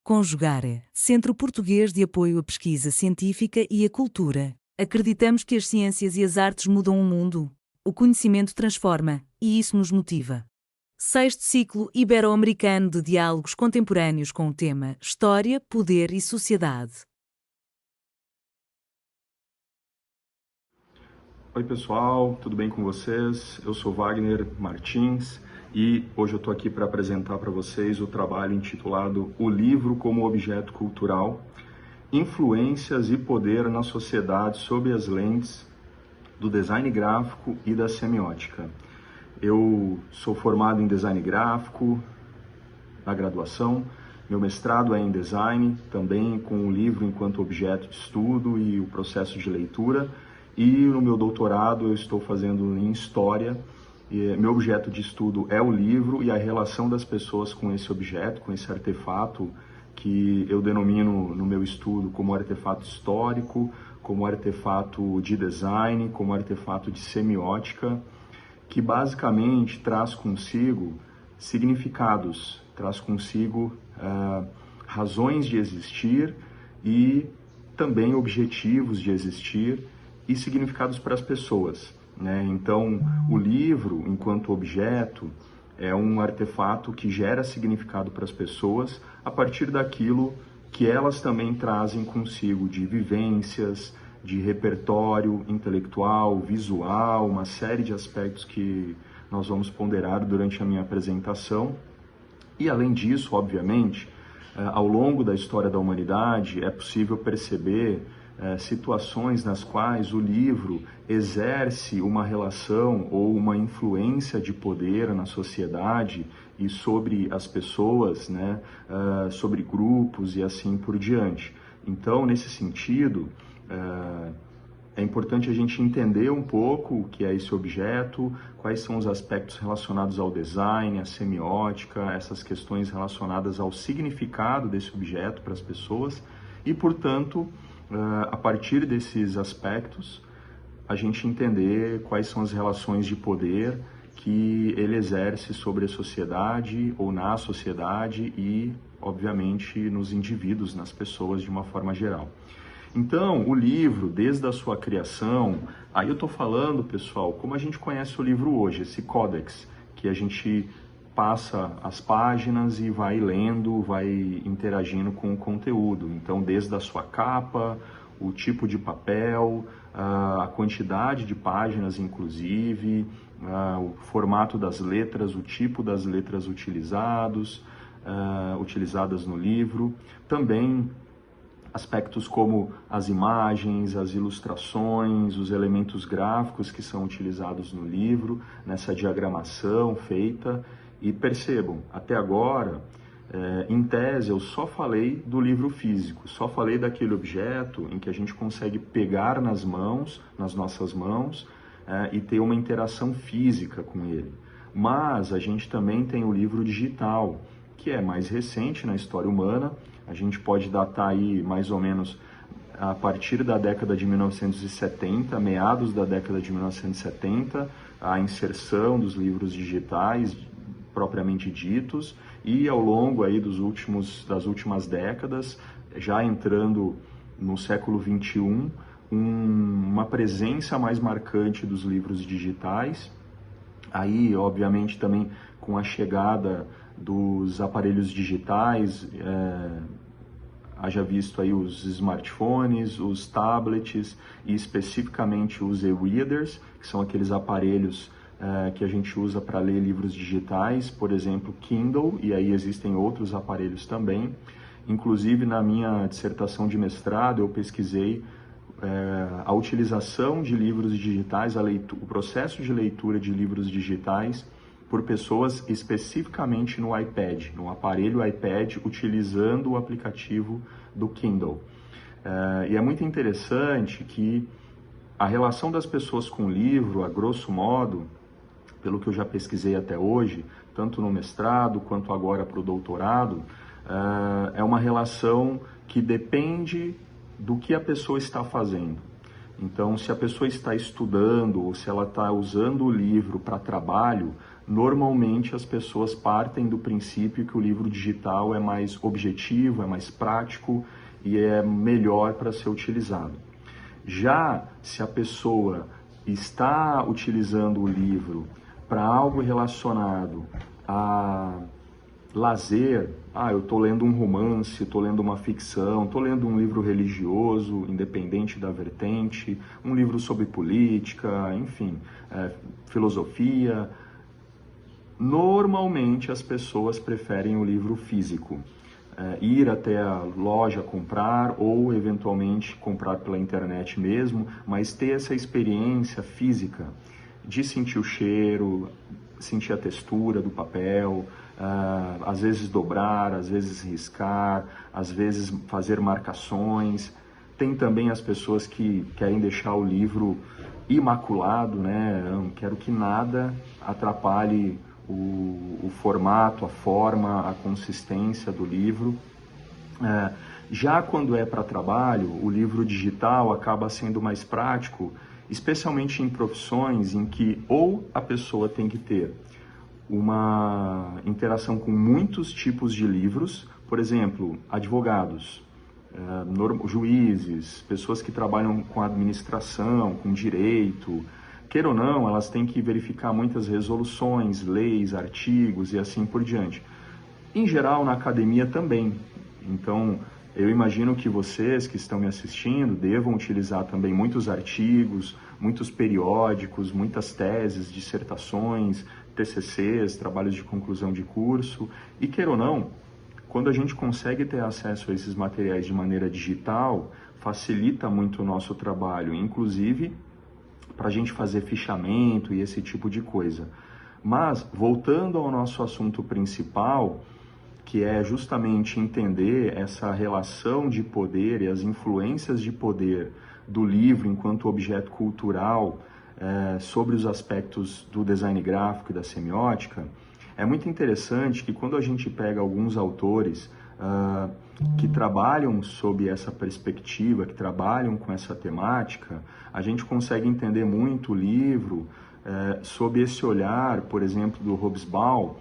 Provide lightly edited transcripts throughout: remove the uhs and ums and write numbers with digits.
Conjugare, Centro Português de Apoio à Pesquisa Científica e à Cultura. Acreditamos que as ciências e as artes mudam o mundo. O conhecimento transforma, e isso nos motiva. Sexto ciclo ibero-americano de diálogos contemporâneos com o tema História, Poder e Sociedade. Oi pessoal, tudo bem com vocês? Eu sou Wagner Martins e hoje eu estou aqui para apresentar para vocês o trabalho intitulado O Livro como Objeto Cultural, Influências e Poder na Sociedade sob as lentes do design gráfico e da semiótica. Eu sou formado em design gráfico na graduação, meu mestrado é em design, também com o livro enquanto objeto de estudo e o processo de leitura. E no meu doutorado eu estou fazendo em História, e meu objeto de estudo é o livro e a relação das pessoas com esse objeto, com esse artefato, que eu denomino no meu estudo como artefato histórico, como artefato de design, como artefato de semiótica, que basicamente traz consigo significados, traz consigo razões de existir e também objetivos de existir, e significados para as pessoas, né? Então, o livro, enquanto objeto, é um artefato que gera significado para as pessoas a partir daquilo que elas também trazem consigo de vivências, de repertório intelectual, visual, uma série de aspectos que nós vamos ponderar durante a minha apresentação. E, além disso, obviamente, ao longo da história da humanidade, é possível perceber situações nas quais o livro exerce uma relação ou uma influência de poder na sociedade e sobre as pessoas, né, sobre grupos e assim por diante. Então, nesse sentido, é importante a gente entender um pouco o que é esse objeto, quais são os aspectos relacionados ao design, à semiótica, essas questões relacionadas ao significado desse objeto para as pessoas e, portanto, a partir desses aspectos, a gente entender quais são as relações de poder que ele exerce sobre a sociedade ou na sociedade e, obviamente, nos indivíduos, nas pessoas de uma forma geral. Então, o livro, desde a sua criação, aí eu estou falando, pessoal, como a gente conhece o livro hoje, esse códex, que a gente passa as páginas e vai lendo, vai interagindo com o conteúdo. Então, desde a sua capa, o tipo de papel, a quantidade de páginas, inclusive, o formato das letras, o tipo das letras utilizadas no livro. Também aspectos como as imagens, as ilustrações, os elementos gráficos que são utilizados no livro, nessa diagramação feita. E percebam, até agora, em tese, eu só falei do livro físico, só falei daquele objeto em que a gente consegue pegar nas mãos, nas nossas mãos, e ter uma interação física com ele. Mas a gente também tem o livro digital, que é mais recente na história humana. A gente pode datar aí mais ou menos a partir da década de 1970, meados da década de 1970, a inserção dos livros digitais propriamente ditos, e ao longo aí das últimas décadas, já entrando no século XXI, uma presença mais marcante dos livros digitais. Aí, obviamente, também com a chegada dos aparelhos digitais, haja visto aí os smartphones, os tablets e especificamente os e-readers, que são aqueles aparelhos que a gente usa para ler livros digitais, por exemplo, Kindle, e aí existem outros aparelhos também. Inclusive, na minha dissertação de mestrado, eu pesquisei a utilização de livros digitais, o processo de leitura de livros digitais por pessoas especificamente no iPad, no aparelho iPad, utilizando o aplicativo do Kindle. E é muito interessante que a relação das pessoas com o livro, a grosso modo, pelo que eu já pesquisei até hoje, tanto no mestrado quanto agora para o doutorado, é uma relação que depende do que a pessoa está fazendo. Então, se a pessoa está estudando ou se ela está usando o livro para trabalho, Normalmente as pessoas partem do princípio que o livro digital é mais objetivo, é mais prático e é melhor para ser utilizado. Já se a pessoa está utilizando o livro para algo relacionado a lazer, eu estou lendo um romance, estou lendo uma ficção, estou lendo um livro religioso, independente da vertente, um livro sobre política, enfim, filosofia. Normalmente as pessoas preferem o livro físico, ir até a loja comprar ou eventualmente comprar pela internet mesmo, mas ter essa experiência física de sentir o cheiro, sentir a textura do papel, às vezes dobrar, às vezes riscar, às vezes fazer marcações. Tem também as pessoas que querem deixar o livro imaculado, né? Não quero que nada atrapalhe o formato, a forma, a consistência do livro. Já quando é para trabalho, o livro digital acaba sendo mais prático, especialmente em profissões em que ou a pessoa tem que ter uma interação com muitos tipos de livros, por exemplo, advogados, juízes, pessoas que trabalham com administração, com direito, queira ou não, elas têm que verificar muitas resoluções, leis, artigos e assim por diante. Em geral, na academia também. Então, eu imagino que vocês que estão me assistindo devam utilizar também muitos artigos, muitos periódicos, muitas teses, dissertações, TCCs, trabalhos de conclusão de curso. E queira ou não, quando a gente consegue ter acesso a esses materiais de maneira digital, facilita muito o nosso trabalho, inclusive para a gente fazer fichamento e esse tipo de coisa. Mas, voltando ao nosso assunto principal, que é justamente entender essa relação de poder e as influências de poder do livro enquanto objeto cultural sobre os aspectos do design gráfico e da semiótica, é muito interessante que quando a gente pega alguns autores que trabalham sob essa perspectiva, que trabalham com essa temática, a gente consegue entender muito o livro sob esse olhar, por exemplo, do Hobsbawm,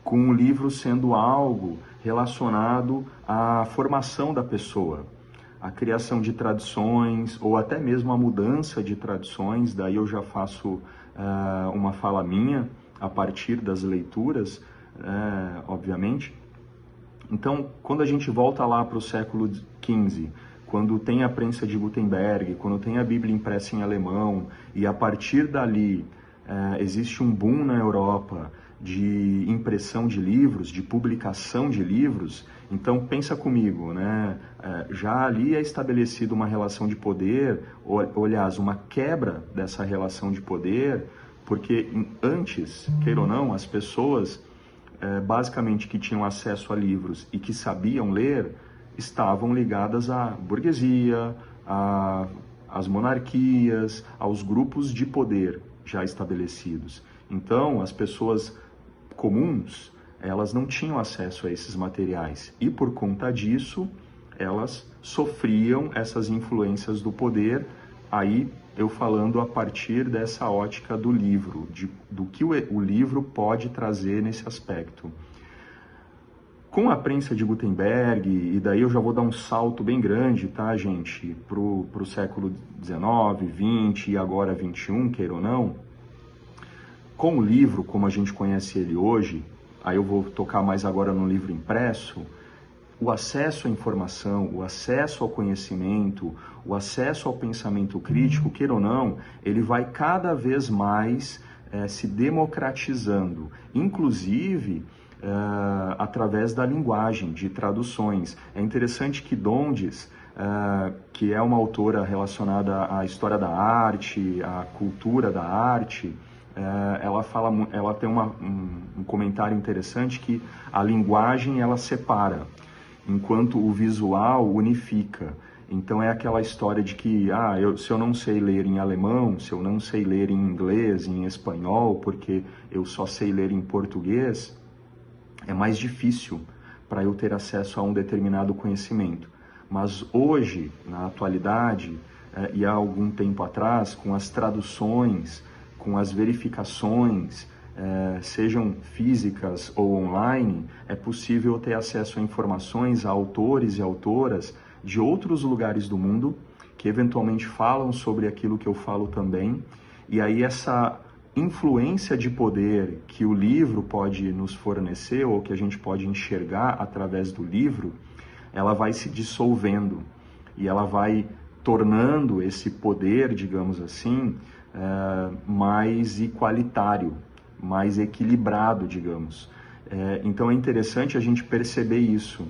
com o livro sendo algo relacionado à formação da pessoa, a criação de tradições ou até mesmo a mudança de tradições. Daí eu já faço uma fala minha a partir das leituras, obviamente. Então, quando a gente volta lá para o século XV, quando tem a prensa de Gutenberg, quando tem a Bíblia impressa em alemão, e a partir dali existe um boom na Europa de impressão de livros, de publicação de livros, então pensa comigo, né? Já ali é estabelecida uma relação de poder, ou aliás, uma quebra dessa relação de poder, porque antes, queira ou não, as pessoas basicamente que tinham acesso a livros e que sabiam ler, estavam ligadas à burguesia, às monarquias, aos grupos de poder já estabelecidos. Então, as pessoas comuns, elas não tinham acesso a esses materiais e, por conta disso, elas sofriam essas influências do poder. Aí eu falando a partir dessa ótica do livro, do que o livro pode trazer nesse aspecto. Com a prensa de Gutenberg, e daí eu já vou dar um salto bem grande, tá, gente, pro século XIX, XX e agora XXI, queira ou não, com o livro, como a gente conhece ele hoje, aí eu vou tocar mais agora no livro impresso, o acesso à informação, o acesso ao conhecimento, o acesso ao pensamento crítico, queira ou não, ele vai cada vez mais se democratizando, inclusive através da linguagem, de traduções. É interessante que Dondes, que é uma autora relacionada à história da arte, à cultura da arte, ela tem um comentário interessante que a linguagem ela separa, enquanto o visual unifica. Então é aquela história de que se eu não sei ler em alemão, se eu não sei ler em inglês, em espanhol, porque eu só sei ler em português, é mais difícil para eu ter acesso a um determinado conhecimento. Mas hoje, na atualidade, e há algum tempo atrás, com as traduções, com as verificações, sejam físicas ou online, é possível ter acesso a informações, a autores e autoras de outros lugares do mundo que eventualmente falam sobre aquilo que eu falo também, e aí essa influência de poder que o livro pode nos fornecer, ou que a gente pode enxergar através do livro, ela vai se dissolvendo e ela vai tornando esse poder, digamos assim, mais igualitário, mais equilibrado, digamos. Então é interessante a gente perceber isso.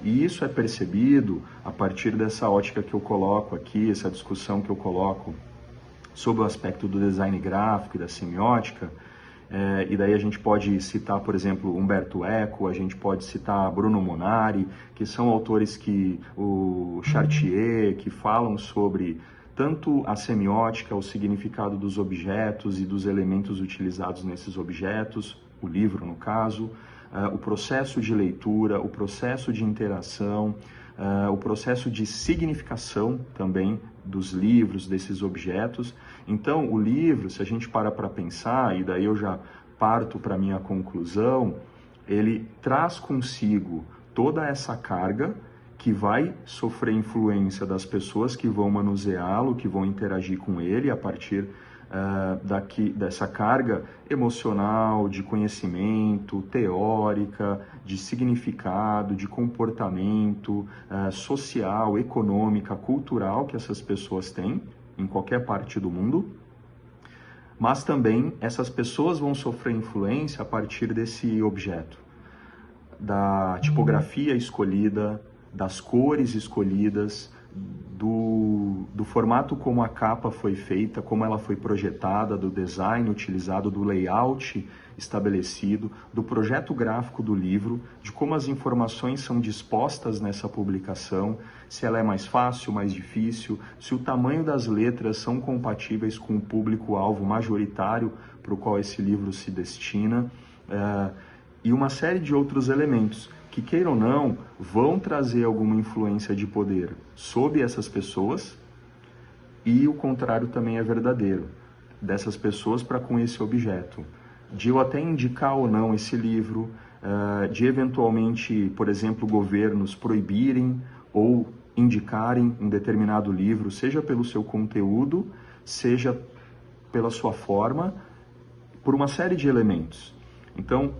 E isso é percebido a partir dessa ótica que eu coloco aqui, essa discussão que eu coloco sobre o aspecto do design gráfico e da semiótica. E daí a gente pode citar, por exemplo, Umberto Eco, a gente pode citar Bruno Monari, que são autores o Chartier, que falam sobre tanto a semiótica, o significado dos objetos e dos elementos utilizados nesses objetos, o livro no caso, o processo de leitura, o processo de interação, o processo de significação também dos livros, desses objetos. Então, o livro, se a gente para pensar, e daí eu já parto para a minha conclusão, ele traz consigo toda essa carga que vai sofrer influência das pessoas que vão manuseá-lo, que vão interagir com ele a partir dessa carga emocional, de conhecimento, teórica, de significado, de comportamento social, econômica, cultural que essas pessoas têm em qualquer parte do mundo. Mas também essas pessoas vão sofrer influência a partir desse objeto, da tipografia escolhida, das cores escolhidas, do formato como a capa foi feita, como ela foi projetada, do design utilizado, do layout estabelecido, do projeto gráfico do livro, de como as informações são dispostas nessa publicação, se ela é mais fácil, mais difícil, se o tamanho das letras são compatíveis com o público-alvo majoritário para o qual esse livro se destina, e uma série de outros elementos que, queira ou não, vão trazer alguma influência de poder sobre essas pessoas, e o contrário também é verdadeiro, dessas pessoas para com esse objeto. De eu até indicar ou não esse livro, de eventualmente, por exemplo, governos proibirem ou indicarem um determinado livro, seja pelo seu conteúdo, seja pela sua forma, por uma série de elementos. Então,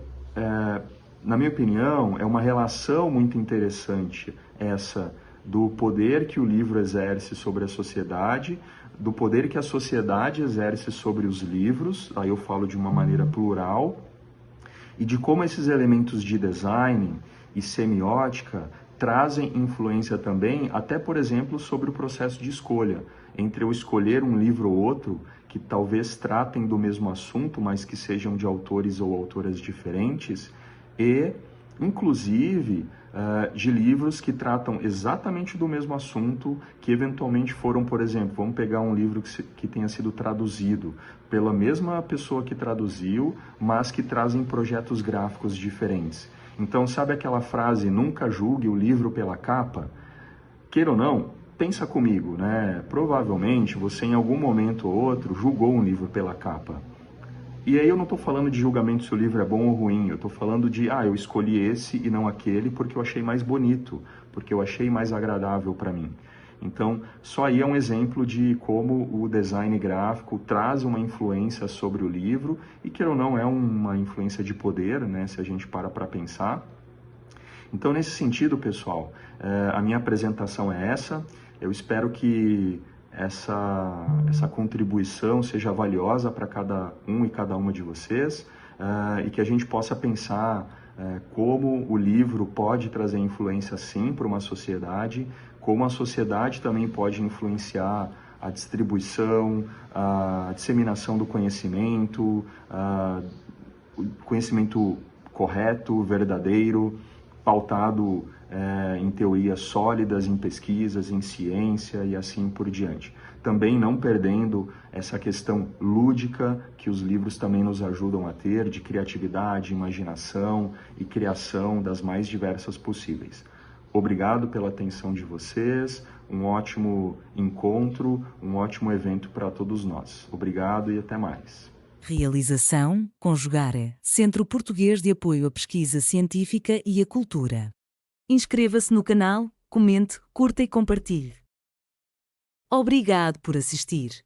na minha opinião, é uma relação muito interessante essa do poder que o livro exerce sobre a sociedade, do poder que a sociedade exerce sobre os livros, aí eu falo de uma maneira plural, e de como esses elementos de design e semiótica trazem influência também, até, por exemplo, sobre o processo de escolha. Entre eu escolher um livro ou outro, que talvez tratem do mesmo assunto, mas que sejam de autores ou autoras diferentes, e, inclusive, de livros que tratam exatamente do mesmo assunto, que eventualmente foram, por exemplo, vamos pegar um livro que tenha sido traduzido pela mesma pessoa que traduziu, mas que trazem projetos gráficos diferentes. Então, sabe aquela frase, nunca julgue o livro pela capa? Queira ou não, pensa comigo, né? Provavelmente você em algum momento ou outro julgou um livro pela capa. E aí eu não estou falando de julgamento se o livro é bom ou ruim, eu estou falando de, eu escolhi esse e não aquele porque eu achei mais bonito, porque eu achei mais agradável para mim. Então, só aí é um exemplo de como o design gráfico traz uma influência sobre o livro, e queira ou não, é uma influência de poder, né, se a gente para pensar. Então, nesse sentido, pessoal, a minha apresentação é essa. Eu espero que essa contribuição seja valiosa para cada um e cada uma de vocês, e que a gente possa pensar como o livro pode trazer influência, sim, para uma sociedade, como a sociedade também pode influenciar a distribuição, a disseminação do conhecimento, o conhecimento correto, verdadeiro, pautado em teorias sólidas, em pesquisas, em ciência e assim por diante. Também não perdendo essa questão lúdica que os livros também nos ajudam a ter, de criatividade, imaginação e criação das mais diversas possíveis. Obrigado pela atenção de vocês, um ótimo encontro, um ótimo evento para todos nós. Obrigado e até mais. Realização, Conjugare, Centro Português de Apoio à Pesquisa Científica e à Cultura. Inscreva-se no canal, comente, curta e compartilhe. Obrigado por assistir.